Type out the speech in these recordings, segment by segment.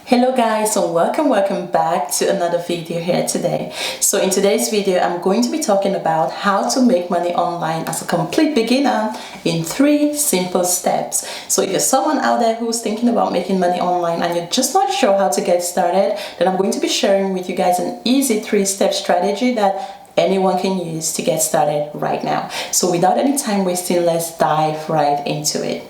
Hello guys, and welcome back to another video here today. So in today's video I'm going to be talking about how to make money online as a complete beginner in 3 simple steps. So if you're someone out there who's thinking about making money online and you're just not sure how to get started, then I'm going to be sharing with you guys an easy 3-step strategy that anyone can use to get started right now. So without any time wasting, let's dive right into it.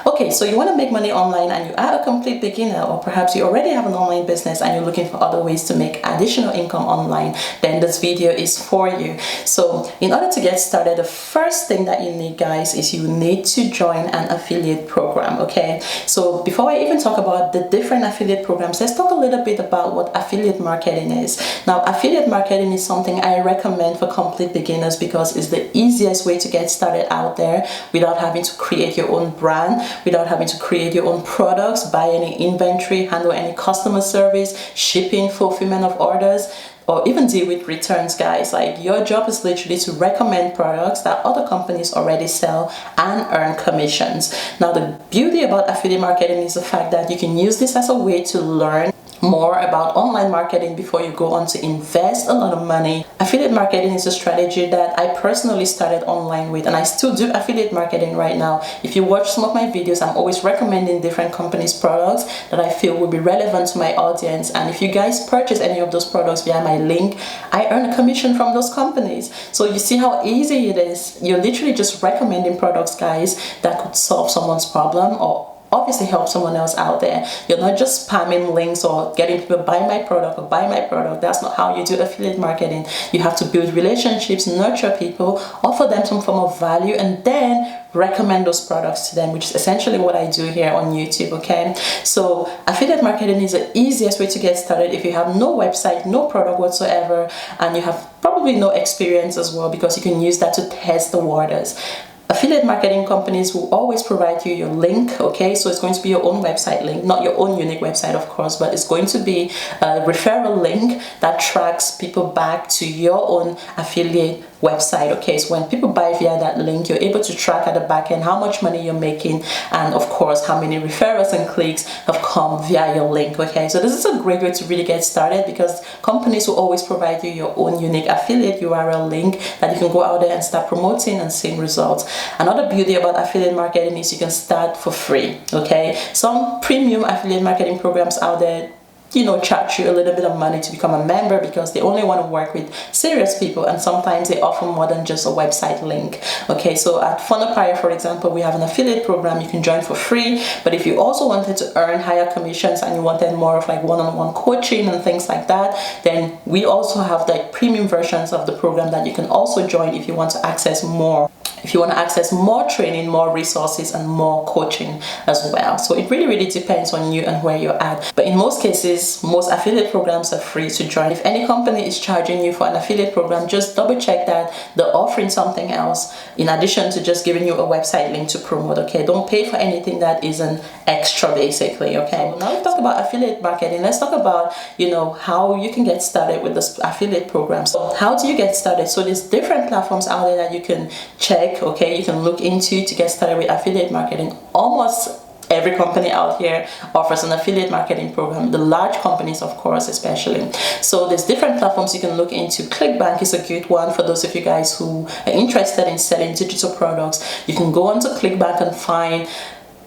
Okay, so you want to make money online and you are a complete beginner, or perhaps you already have an online business and you're looking for other ways to make additional income online, then this video is for you. So in order to get started, the first thing that you need, guys, is you need to join an affiliate program. Okay, so before I even talk about the different affiliate programs, let's talk a little bit about what affiliate marketing is. Now, affiliate marketing is something I recommend for complete beginners because it's the easiest way to get started out there without having to create your own brand, without having to create your own products, buy any inventory, handle any customer service, shipping, fulfillment of orders, or even deal with returns, guys. Like, your job is literally to recommend products that other companies already sell and earn commissions. Now, the beauty about affiliate marketing is the fact that you can use this as a way to learn more about online marketing before you go on to invest a lot of money. Affiliate marketing is a strategy that I personally started online with, and I still do affiliate marketing right now. If you watch some of my videos, I'm always recommending different companies' products that I feel will be relevant to my audience, and if you guys purchase any of those products via my link, I earn a commission from those companies. So you see how easy it is. You're literally just recommending products, guys, that could solve someone's problem or obviously help someone else out there. You're not just spamming links or getting people buy my product or buy my product. That's not how you do affiliate marketing. You have to build relationships, nurture people, offer them some form of value, and then recommend those products to them, which is essentially what I do here on YouTube. Okay, so affiliate marketing is the easiest way to get started if you have no website, no product whatsoever, and you have probably no experience as well, because you can use that to test the waters. Affiliate marketing companies will always provide you your link. Okay, so it's going to be your own website link, not your own unique website, of course, but it's going to be a referral link that tracks people back to your own affiliate website. Okay, so when people buy via that link, you're able to track at the back end how much money you're making, and of course how many referrals and clicks have come via your link. Okay, so this is a great way to really get started, because companies will always provide you your own unique affiliate URL link that you can go out there and start promoting and seeing results. Another beauty about affiliate marketing is you can start for free. Okay, some premium affiliate marketing programs out there, you know, charge you a little bit of money to become a member, because they only want to work with serious people, and sometimes they offer more than just a website link. Okay, so at Funnelfire, for example, we have an affiliate program you can join for free, but if you also wanted to earn higher commissions and you wanted more of like one-on-one coaching and things like that, then we also have like premium versions of the program that you can also join if you want to access more. If you want to access more training, more resources, and more coaching as well. So it really depends on you and where you're at. But in most cases, most affiliate programs are free to join. If any company is charging you for an affiliate program, just double check that they're offering something else in addition to just giving you a website link to promote. Okay, don't pay for anything that isn't extra, basically. Okay, so now we talk about affiliate marketing. Let's talk about, you know, how you can get started with this affiliate program. So how do you get started? So there's different platforms out there that you can check. Okay, you can look into to get started with affiliate marketing. Almost every company out here offers an affiliate marketing program, the large companies, of course, especially. So there's different platforms you can look into. ClickBank is a good one for those of you guys who are interested in selling digital products. You can go onto ClickBank and find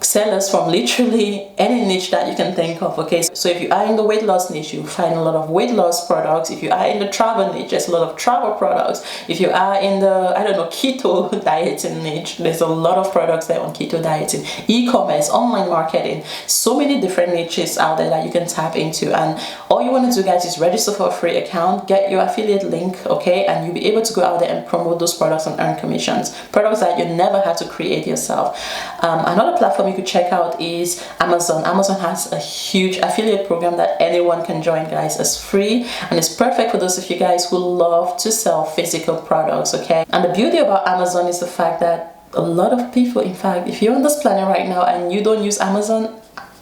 sellers from literally any niche that you can think of. Okay, so if you are in the weight loss niche, you find a lot of weight loss products. If you are in the travel niche, there's a lot of travel products. If you are in the, I don't know, keto dieting niche, there's a lot of products there on keto dieting. E-commerce, online marketing, so many different niches out there that you can tap into. And all you want to do, guys, is register for a free account, get your affiliate link, okay, and you'll be able to go out there and promote those products and earn commissions, products that you never had to create yourself. Another platform you could check out is Amazon. Amazon has a huge affiliate program that anyone can join, guys. It's free and it's perfect for those of you guys who love to sell physical products. Okay, and the beauty about Amazon is the fact that a lot of people, in fact, if you're on this planet right now and you don't use Amazon,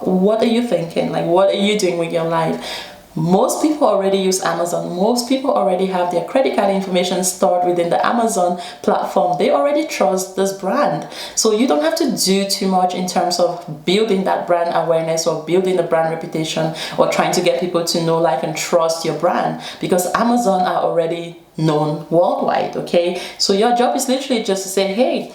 what are you thinking? Like, what are you doing with your life? Most people already use Amazon. Most people already have their credit card information stored within the Amazon platform. They already trust this brand. So you don't have to do too much in terms of building that brand awareness or building the brand reputation or trying to get people to know, like, and trust your brand, because Amazon are already known worldwide. Okay, so your job is literally just to say, hey,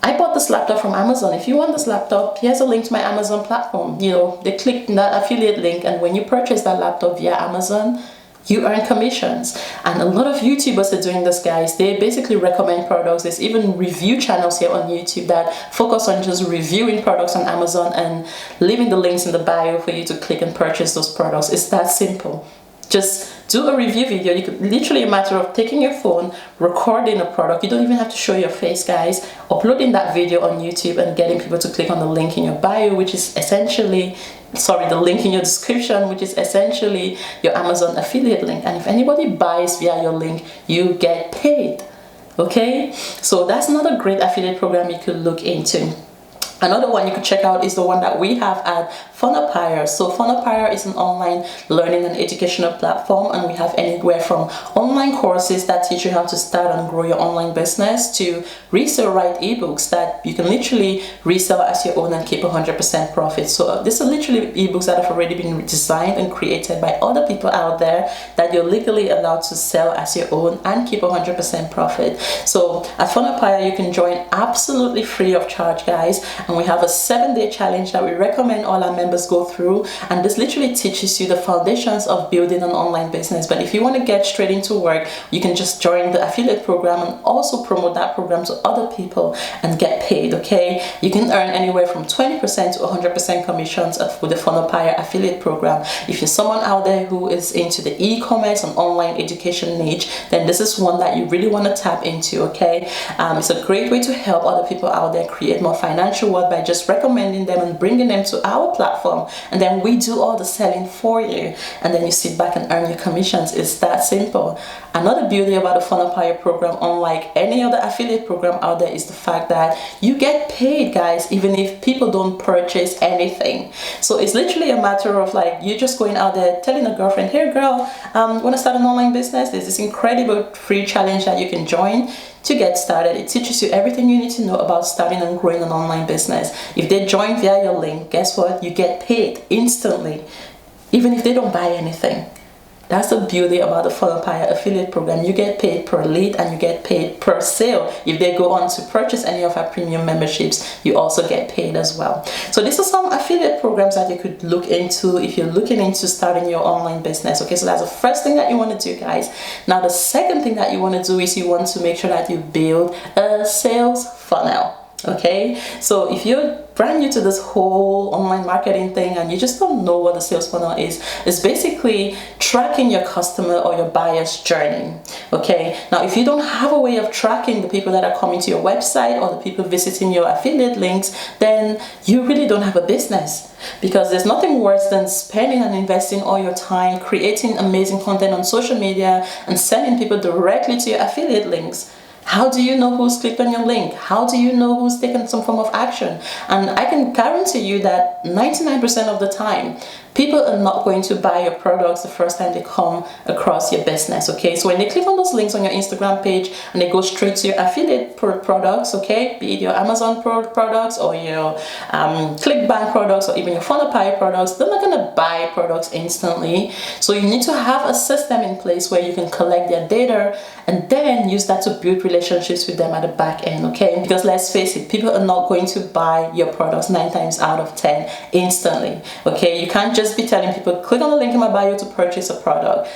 I bought this laptop from Amazon. If you want this laptop, here's a link to my Amazon platform. You know, they click that affiliate link, and when you purchase that laptop via Amazon, you earn commissions. And a lot of YouTubers are doing this, guys. They basically recommend products. There's even review channels here on YouTube that focus on just reviewing products on Amazon and leaving the links in the bio for you to click and purchase those products. It's that simple. Just do a review video. You could literally a matter of taking your phone, recording a product. You don't even have to show your face, guys. Uploading that video on YouTube and getting people to click on the link in your bio, which is essentially, sorry, the link in your description, which is essentially your Amazon affiliate link. And if anybody buys via your link, you get paid. Okay, so that's another great affiliate program you could look into. Another one you could check out is the one that we have at Funapire. So Funapire is an online learning and educational platform, and we have anywhere from online courses that teach you how to start and grow your online business to resell right ebooks that you can literally resell as your own and keep 100% profit. So these are literally ebooks that have already been designed and created by other people out there that you're legally allowed to sell as your own and keep 100% profit. So at Funapire, you can join absolutely free of charge, guys. And we have a 7-day challenge that we recommend all our members go through, and this literally teaches you the foundations of building an online business. But if you want to get straight into work, you can just join the affiliate program and also promote that program to other people and get paid. Okay, you can earn anywhere from 20% to 100% commissions with the Funapire affiliate program. If you're someone out there who is into the e-commerce and online education niche, then this is one that you really want to tap into. Okay, it's a great way to help other people out there create more financial wealth by just recommending them and bringing them to our platform, and then we do all the selling for you, and then you sit back and earn your commissions. It's that simple. Another beauty about the Funapire program, unlike any other affiliate program out there, is the fact that you get paid, guys, even if people don't purchase anything. So it's literally a matter of, like, you just going out there telling a girlfriend, hey girl, want to start an online business? There's this incredible free challenge that you can join to get started. It teaches you everything you need to know about starting and growing an online business. If they join via your link, guess what? You get paid instantly, even if they don't buy anything. That's the beauty about the Funapire affiliate program. You get paid per lead and you get paid per sale. If they go on to purchase any of our premium memberships, you also get paid as well. So these are some affiliate programs that you could look into if you're looking into starting your online business. Okay, so that's the first thing that you want to do, guys. Now the second thing that you want to do is you want to make sure that you build a sales funnel. Okay, so if you're brand new to this whole online marketing thing and you just don't know what the sales funnel is, it's basically tracking your customer or your buyer's journey. Okay, now if you don't have a way of tracking the people that are coming to your website or the people visiting your affiliate links, then you really don't have a business, because there's nothing worse than spending and investing all your time creating amazing content on social media and sending people directly to your affiliate links. How do you know who's clicked on your link? How do you know who's taken some form of action? And I can guarantee you that 99% of the time, people are not going to buy your products the first time they come across your business. Okay, so when they click on those links on your Instagram page and they go straight to your affiliate products, okay, be it your Amazon products or your ClickBank products or even your Funapire products, they're not going to buy products instantly. So you need to have a system in place where you can collect their data and then use that to build relationships with them at the back end. Okay, because let's face it, people are not going to buy your products 9 times out of 10 instantly. Okay, you can't just be telling people click on the link in my bio to purchase a product.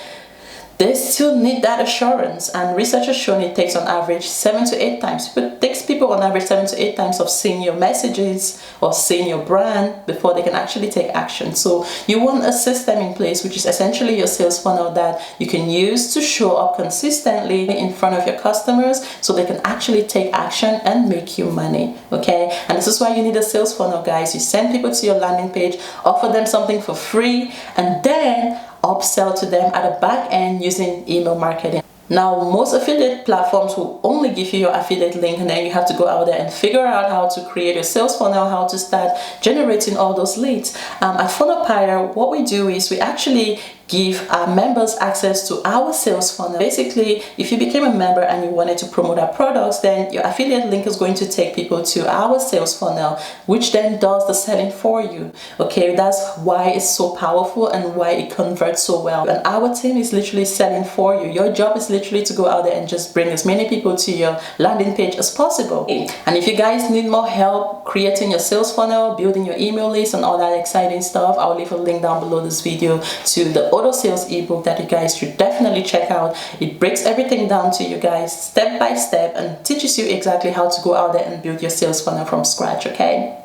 They still need that assurance, and research has shown it takes on average 7 to 8 times. It takes people on average 7 to 8 times of seeing your messages or seeing your brand before they can actually take action. So you want a system in place, which is essentially your sales funnel that you can use to show up consistently in front of your customers so they can actually take action and make you money. Okay, and this is why you need a sales funnel, guys. You send people to your landing page, offer them something for free, and then upsell to them at the back end using email marketing. Now, most affiliate platforms will only give you your affiliate link, and then you have to go out there and figure out how to create your sales funnel, how to start generating all those leads. At Funapire, what we do is we actually give our members access to our sales funnel. Basically, if you became a member and you wanted to promote our products, then your affiliate link is going to take people to our sales funnel, which then does the selling for you. Okay, that's why it's so powerful and why it converts so well. And our team is literally selling for you. Your job is literally to go out there and just bring as many people to your landing page as possible. And if you guys need more help creating your sales funnel, building your email list and all that exciting stuff, I'll leave a link down below this video to the auto sales ebook that you guys should definitely check out. It breaks everything down to you guys step by step and teaches you exactly how to go out there and build your sales funnel from scratch. Okay.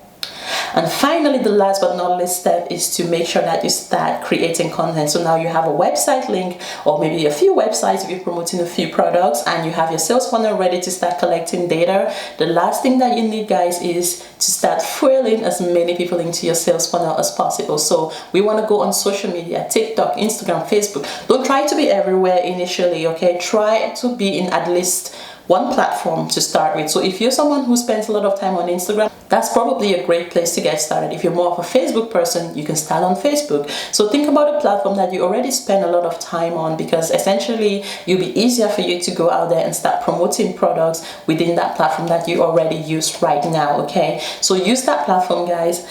And finally, the last but not least step is to make sure that you start creating content. So now you have a website link, or maybe a few websites if you're promoting a few products, and you have your sales funnel ready to start collecting data. The last thing that you need, guys, is to start fueling as many people into your sales funnel as possible. So we want to go on social media, TikTok, Instagram, Facebook. Don't try to be everywhere initially, okay? Try to be in at least one platform to start with. So if you're someone who spends a lot of time on Instagram, that's probably a great place to get started. If you're more of a Facebook person, you can start on Facebook. So think about a platform that you already spend a lot of time on, because essentially it'll be easier for you to go out there and start promoting products within that platform that you already use right now. Okay, so use that platform, guys.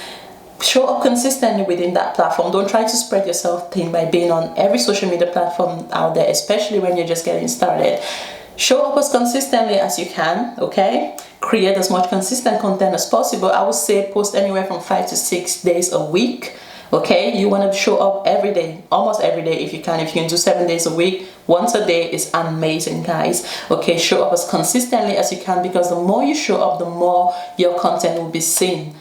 Show up consistently within that platform. Don't try to spread yourself thin by being on every social media platform out there, especially when you're just getting started. Show up as consistently as you can, okay? Create as much consistent content as possible. I would say post anywhere from 5 to 6 days a week, okay? You want to show up every day, almost every day if you can. If you can do 7 days a week, once a day is amazing, guys. Okay, show up as consistently as you can, because the more you show up, the more your content will be seen.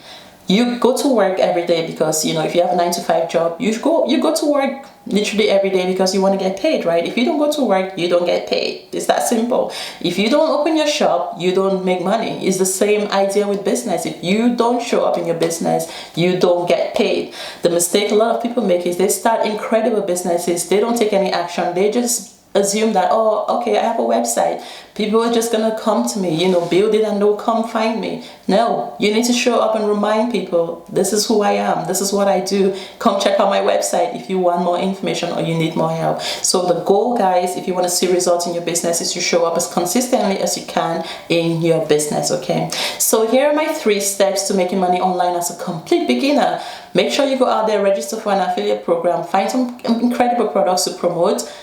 You go to work every day because, you know, if you have a 9-to-5 job, you go to work literally every day because you want to get paid, right? If you don't go to work, you don't get paid. It's that simple. If you don't open your shop, you don't make money. It's the same idea with business. If you don't show up in your business, you don't get paid. The mistake a lot of people make is they start incredible businesses. They don't take any action. They just assume that, oh, okay, I have a website, people are just gonna come to me, you know, build it and they'll come find me. No, you need to show up and remind people, this is who I am, this is what I do, come check out my website if you want more information or you need more help. So the goal, guys, if you want to see results in your business, is to show up as consistently as you can in your business. Okay, so here are my 3 steps to making money online as a complete beginner. Make sure you go out there, register for an affiliate program, find some incredible products to promote.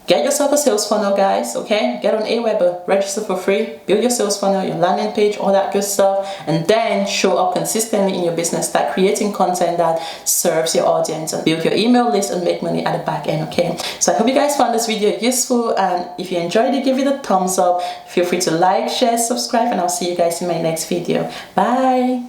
Get yourself a sales funnel, guys, okay? Get on Aweber, register for free, build your sales funnel, your landing page, all that good stuff, and then show up consistently in your business. Start creating content that serves your audience and build your email list and make money at the back end, okay? So I hope you guys found this video useful, and if you enjoyed it, give it a thumbs up. Feel free to like, share, subscribe, and I'll see you guys in my next video. Bye!